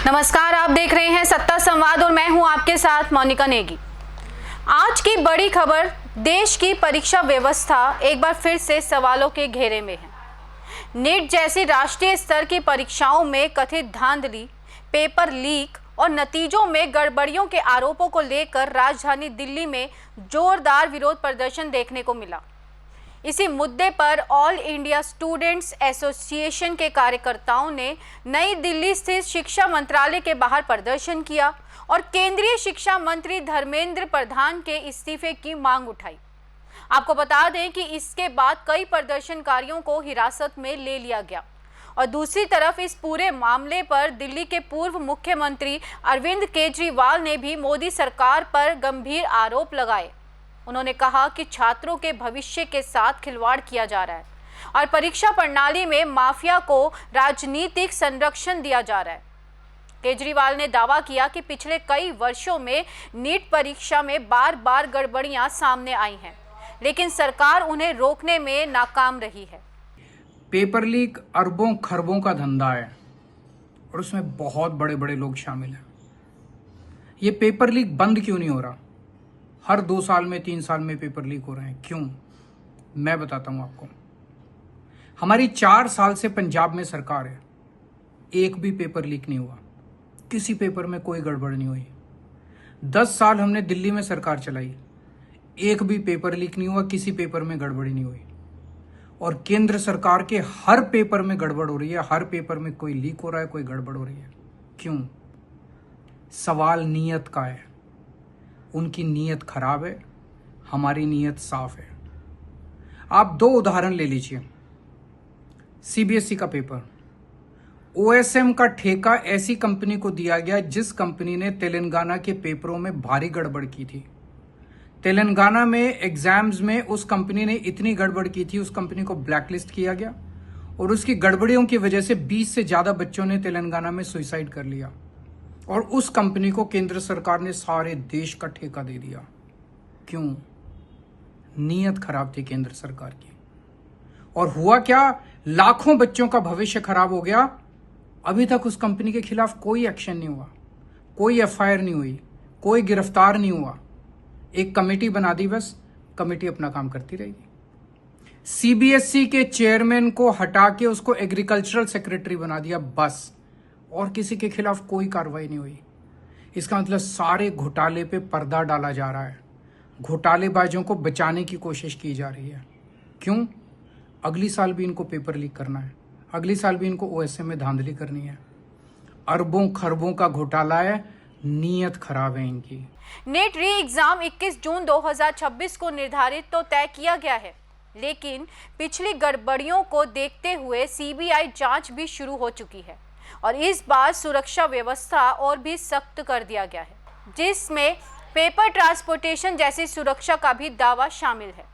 नमस्कार, आप देख रहे हैं सत्ता संवाद और मैं हूं आपके साथ मोनिका नेगी। आज की बड़ी खबर, देश की परीक्षा व्यवस्था एक बार फिर से सवालों के घेरे में है। नीट जैसी राष्ट्रीय स्तर की परीक्षाओं में कथित धांधली, पेपर लीक और नतीजों में गड़बड़ियों के आरोपों को लेकर राजधानी दिल्ली में जोरदार विरोध प्रदर्शन देखने को मिला। इसी मुद्दे पर ऑल इंडिया स्टूडेंट्स एसोसिएशन के कार्यकर्ताओं ने नई दिल्ली स्थित शिक्षा मंत्रालय के बाहर प्रदर्शन किया और केंद्रीय शिक्षा मंत्री धर्मेंद्र प्रधान के इस्तीफे की मांग उठाई। आपको बता दें कि इसके बाद कई प्रदर्शनकारियों को हिरासत में ले लिया गया और दूसरी तरफ इस पूरे मामले पर दिल्ली के पूर्व मुख्यमंत्री अरविंद केजरीवाल ने भी मोदी सरकार पर गंभीर आरोप लगाए। उन्होंने कहा कि छात्रों के भविष्य के साथ खिलवाड़ किया जा रहा है और परीक्षा प्रणाली में माफिया को राजनीतिक संरक्षण दिया जा रहा है। केजरीवाल ने दावा किया कि पिछले कई वर्षों में नीट परीक्षा में बार बार गड़बड़ियां सामने आई हैं, लेकिन सरकार उन्हें रोकने में नाकाम रही है। पेपर लीक अरबों खरबों का धंधा है और उसमें बहुत बड़े बड़े लोग शामिल हैं। ये पेपर लीक बंद क्यों नहीं हो रहा? हर 2 साल में 3 साल में पेपर लीक हो रहे हैं, क्यों? मैं बताता हूं आपको। हमारी 4 साल से पंजाब में सरकार है, एक भी पेपर लीक नहीं हुआ, किसी पेपर में कोई गड़बड़ नहीं हुई। 10 साल हमने दिल्ली में सरकार चलाई, एक भी पेपर लीक नहीं हुआ, किसी पेपर में गड़बड़ी नहीं हुई। और केंद्र सरकार के हर पेपर में गड़बड़ हो रही है, हर पेपर में कोई लीक हो रहा है, कोई गड़बड़ हो रही है। क्यों? सवाल नीयत का है। उनकी नीयत खराब है, हमारी नीयत साफ है। आप 2 उदाहरण ले लीजिए। सीबीएसई का पेपर, ओएसएम का ठेका ऐसी कंपनी को दिया गया जिस कंपनी ने तेलंगाना के पेपरों में भारी गड़बड़ की थी। तेलंगाना में एग्जाम्स में उस कंपनी ने इतनी गड़बड़ की थी, उस कंपनी को ब्लैकलिस्ट किया गया और उसकी गड़बड़ियों की वजह से 20 से ज्यादा बच्चों ने तेलंगाना में सुसाइड कर लिया और उस कंपनी को केंद्र सरकार ने सारे देश का ठेका दे दिया। क्यों? नीयत खराब थी केंद्र सरकार की। और हुआ क्या? लाखों बच्चों का भविष्य खराब हो गया। अभी तक उस कंपनी के खिलाफ कोई एक्शन नहीं हुआ, कोई एफआईआर नहीं हुई, कोई गिरफ्तार नहीं हुआ। एक कमेटी बना दी, बस कमेटी अपना काम करती रहेगी। सीबीएसई के चेयरमैन को हटा के उसको एग्रीकल्चरल सेक्रेटरी बना दिया, बस, और किसी के खिलाफ कोई कार्रवाई नहीं हुई। इसका मतलब सारे घोटाले पे पर्दा डाला जा रहा है, घोटालेबाजों को बचाने की कोशिश की जा रही है। क्यों? अगली साल भी इनको पेपर लीक करना है, अगली साल भी इनको ओएसएम में धांधली करनी है। अरबों खरबों का घोटाला है, नीयत खराब है इनकी। नीट री एग्जाम 21 जून 2026 को निर्धारित तो तय किया गया है, लेकिन पिछली गड़बड़ियों को देखते हुए सीबीआई जांच भी शुरू हो चुकी है और इस बार सुरक्षा व्यवस्था और भी सख्त कर दिया गया है, जिसमें पेपर ट्रांसपोर्टेशन जैसी सुरक्षा का भी दावा शामिल है।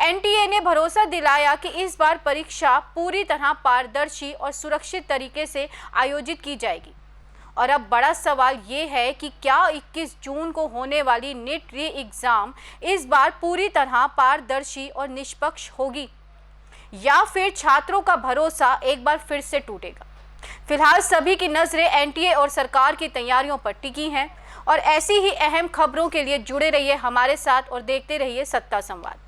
एनटीए ने भरोसा दिलाया कि इस बार परीक्षा पूरी तरह पारदर्शी और सुरक्षित तरीके से आयोजित की जाएगी। और अब बड़ा सवाल ये है कि क्या 21 जून को होने वाली नीट री एग्जाम इस बार पूरी तरह पारदर्शी और निष्पक्ष होगी या फिर छात्रों का भरोसा एक बार फिर से टूटेगा? फिलहाल सभी की नजरें एनटीए और सरकार की तैयारियों पर टिकी हैं और ऐसी ही अहम खबरों के लिए जुड़े रहिए हमारे साथ और देखते रहिए सत्ता संवाद।